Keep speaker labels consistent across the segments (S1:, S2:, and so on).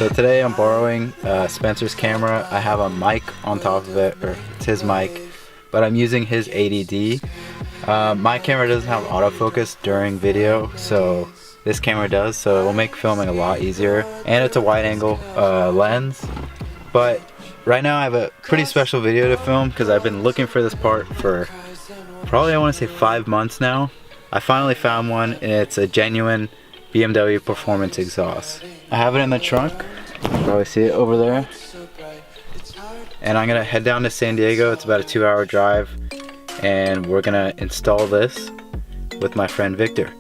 S1: So today I'm borrowing Spencer's camera. I have a mic on top of it, or it's his mic, but I'm using his ADD. My camera doesn't have autofocus during video, so this camera does, so it will make filming a lot easier. And it's a wide angle lens. But right now I have a pretty special video to film because I've been looking for this part for probably, I want to say, 5 months now. I finally found one, and it's a genuine BMW Performance Exhaust. I have it in the trunk. You can probably see it over there. And I'm gonna head down to San Diego. It's about a 2-hour drive, and we're gonna install this with my friend Victor.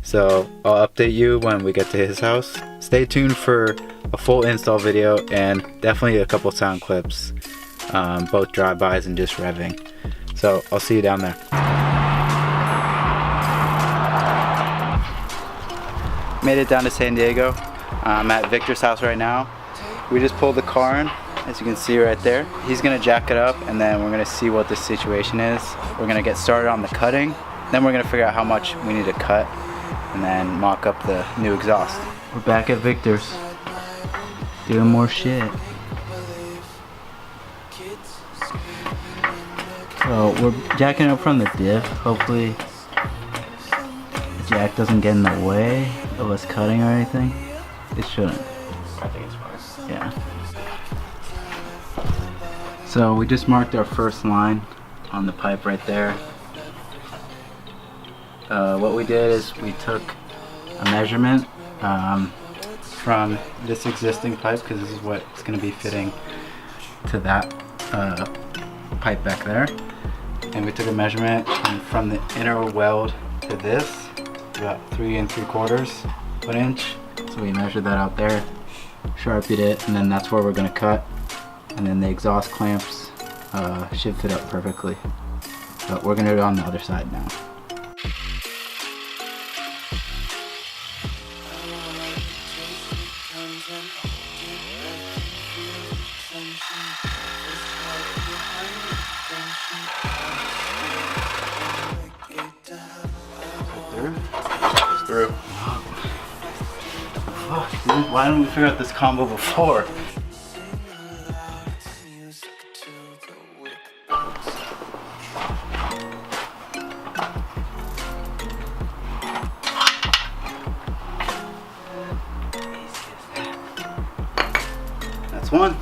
S1: So I'll update you when we get to his house. Stay tuned for a full install video and definitely a couple sound clips, both drive-bys and just revving. So I'll see you down there. Made it down to San Diego. I'm at Victor's house right now. We just pulled the car in, as you can see right there. He's gonna jack it up, and then we're gonna see what the situation is. We're gonna get started on the cutting. Then we're gonna figure out how much we need to cut, and then mock up the new exhaust. We're back at Victor's, doing more shit. So we're jacking up from the diff. Hopefully the jack doesn't get in the way of us cutting or anything. It shouldn't.
S2: I think it's fine.
S1: Yeah. So we just marked our first line on the pipe right there. What we did is we took a measurement from this existing pipe, because this is what's going to be fitting to that pipe back there. And we took a measurement, and from the inner weld to this, about 3 3/4 of an inch. So we measured that out there, sharpied it, and then that's where we're going to cut. And then the exhaust clamps should fit up perfectly. But we're going to do it on the other side now.
S2: Through.
S1: Fuck, dude, why didn't we figure out this combo before? That's one.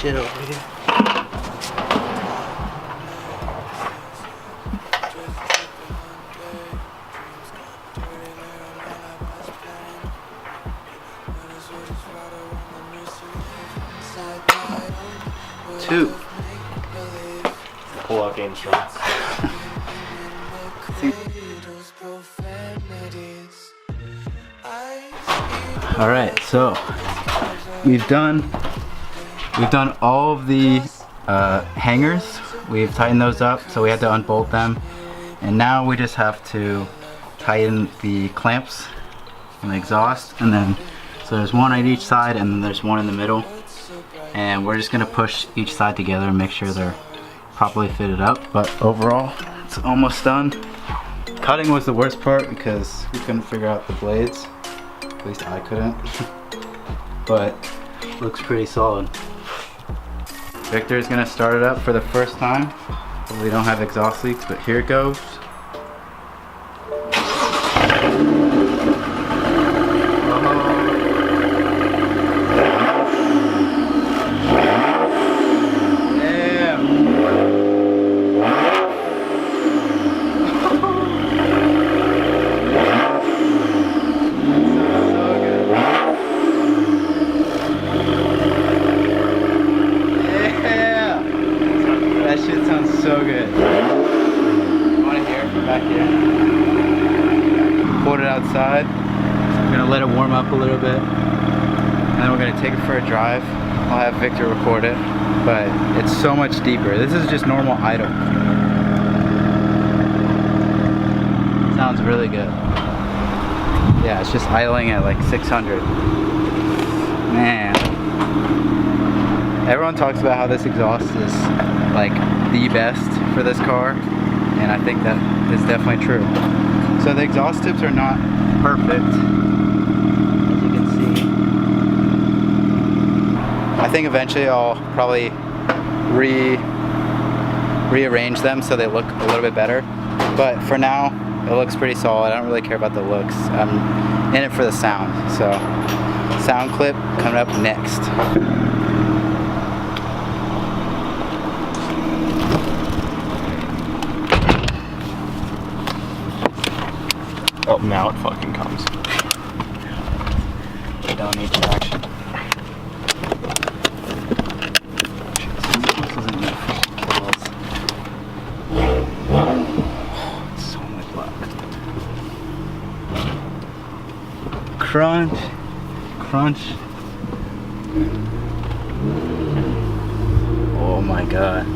S1: Shit over here. Two.
S2: Pull out game strong.
S1: All right, so we've done all of the hangers. We've tightened those up, so we had to unbolt them, and now we just have to tighten the clamps on the exhaust. And then so there's one at each side, and then there's one in the middle, and we're just gonna push each side together and make sure they're properly fitted up. But overall, it's almost done. Cutting was the worst part because we couldn't figure out the blades. At least I couldn't. But looks pretty solid. Victor is gonna start it up for the first time. We don't have exhaust leaks, but here it goes. That shit sounds so good. You want to hear it from back here? Pulled it outside. I'm gonna let it warm up a little bit, and then we're gonna take it for a drive. I'll have Victor record it, but it's so much deeper. This is just normal idle. Sounds really good. Yeah, it's just idling at like 600. Man. Everyone talks about how this exhaust is like the best for this car, and I think that is definitely true. So the exhaust tips are not perfect, as you can see. I think eventually I'll probably rearrange them so they look a little bit better, but for now it looks pretty solid. I don't really care about the looks. I'm in it for the sound. So sound clip coming up next.
S2: Oh, now it fucking comes.
S1: You don't need traction. This isn't meant for kills. It's so much luck. Crunch. Crunch. Oh my god.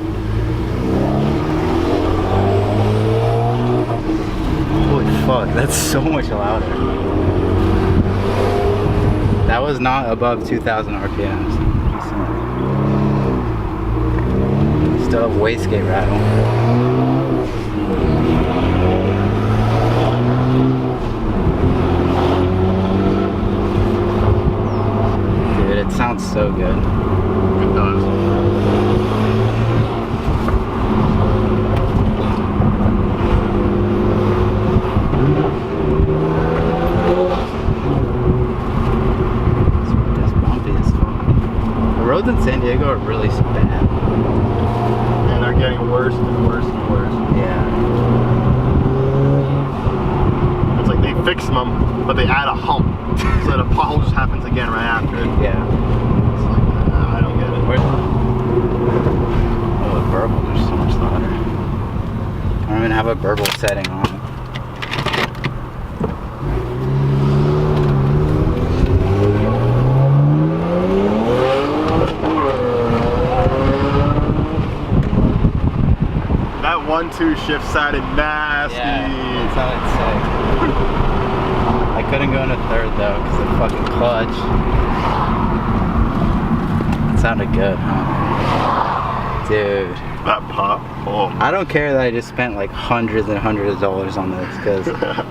S1: Holy fuck, that's so much louder. That was not above 2,000 RPMs. Still have wastegate rattle. Dude, it sounds so good.
S2: It does.
S1: The roads in San Diego are really bad.
S2: And they're getting worse and worse and worse.
S1: Yeah.
S2: It's like they fix them, but they add a hump. So the pothole just happens again right after it.
S1: Yeah.
S2: It's like, I don't get it.
S1: Oh, the burbles are so much louder. I don't even have a burble setting on.
S2: That 1-2 shift sounded nasty.
S1: Yeah, that sounded sick. I couldn't go into third though because of the fucking clutch. It sounded good, huh? Dude.
S2: That pop. Oh.
S1: I don't care that I just spent like hundreds and hundreds of dollars on this because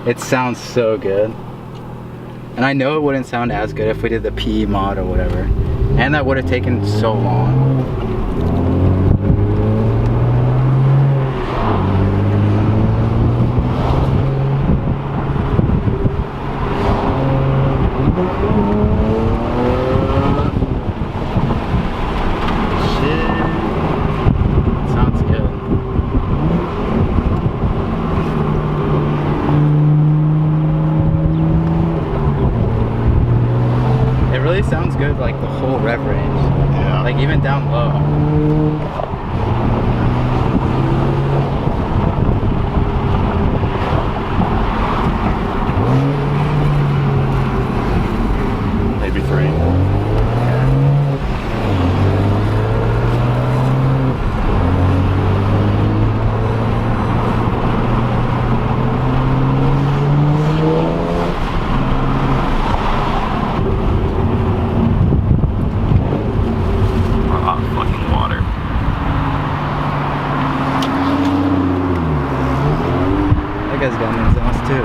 S1: it sounds so good. And I know it wouldn't sound as good if we did the PE mod or whatever. And that would have taken so long. Sounds good like the whole rev range.
S2: Yeah.
S1: Like even down low.
S2: Maybe 3.
S1: That guy's got an exhaust too.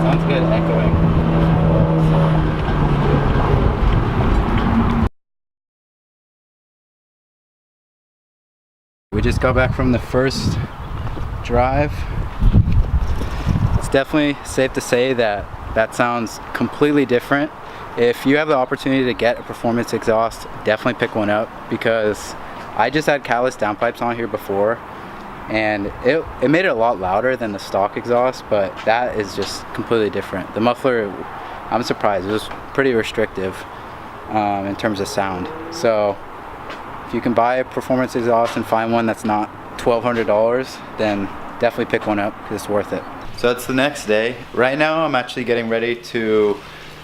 S1: Sounds good echoing. We just got back from the first drive. It's definitely safe to say that that sounds completely different. If you have the opportunity to get a performance exhaust, definitely pick one up, because I just had catless downpipes on here before and it made it a lot louder than the stock exhaust, but that is just completely different. The muffler, I'm surprised, it was pretty restrictive in terms of sound. So if you can buy a performance exhaust and find one that's not $1,200, then definitely pick one up because it's worth it. So it's the next day. Right now I'm actually getting ready to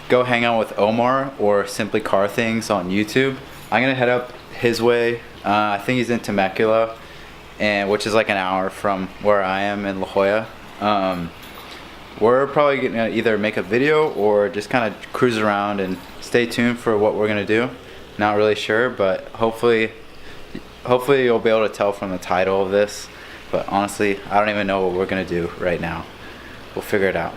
S1: go hang out with Omar or Simply Car Things on YouTube. I'm gonna head up his way. I think he's in Temecula, and which is like an hour from where I am in La Jolla. We're probably gonna either make a video or just kind of cruise around, and stay tuned for what we're gonna do. Not really sure, but hopefully you'll be able to tell from the title of this. But honestly, I don't even know what we're gonna do right now. We'll figure it out.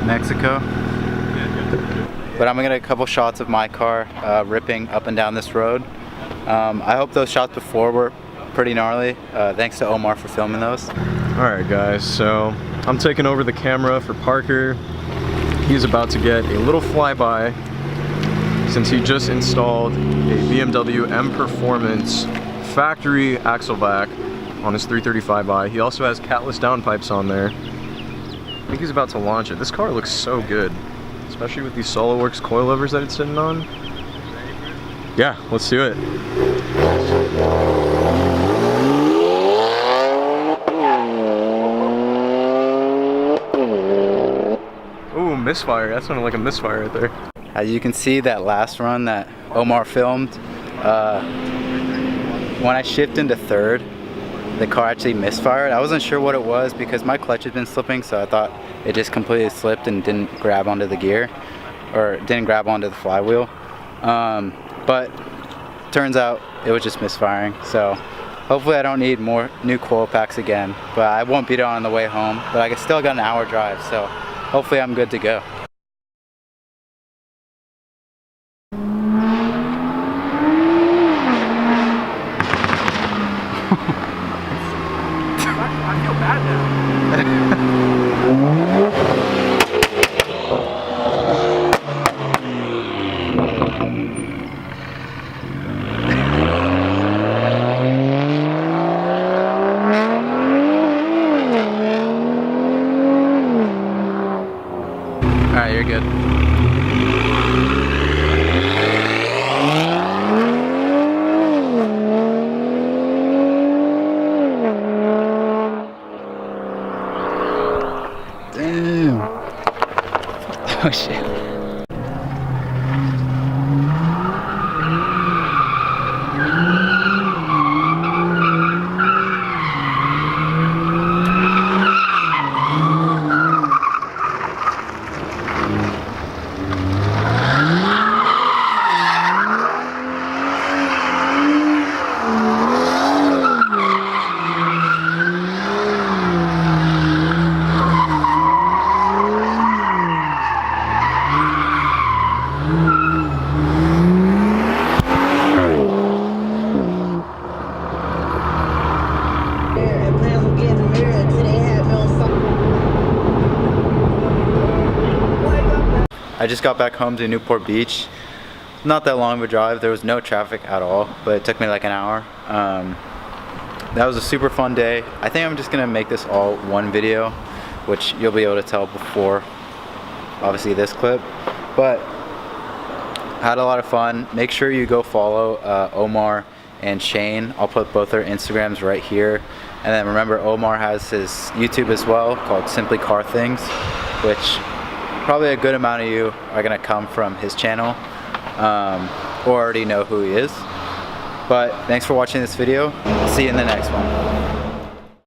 S1: Mexico, but I'm gonna get a couple shots of my car ripping up and down this road. I hope those shots before were pretty gnarly. Thanks to Omar for filming those.
S3: Alright guys, so I'm taking over the camera for Parker. He's about to get a little flyby since he just installed a BMW M Performance factory axle vac on his 335i. He also has catless downpipes on there. I think he's about to launch it. This car looks so good, especially with these SoloWorks coilovers that it's sitting on. Yeah, let's do it. Ooh, misfire. That sounded like a misfire right there.
S1: As you can see, that last run that Omar filmed, when I shipped into third, the car actually misfired. I wasn't sure what it was because my clutch had been slipping, so I thought it just completely slipped and didn't grab onto the gear, or didn't grab onto the flywheel. But turns out it was just misfiring. So hopefully I don't need more new coil packs again, but I won't beat it on the way home. But I still got an hour drive, so hopefully I'm good to go.
S3: I feel bad now.
S1: Alright, you're good. Damn. Oh shit. I just got back home to Newport Beach. Not that long of a drive. There was no traffic at all, but it took me like an hour. That was a super fun day. I think I'm just gonna make this all one video, which you'll be able to tell before obviously this clip. But had a lot of fun. Make sure you go follow Omar and Shane. I'll put both their Instagrams right here. And then remember, Omar has his YouTube as well called Simply Car Things, which probably a good amount of you are gonna come from his channel or already know who he is. But thanks for watching this video. See you in the next one.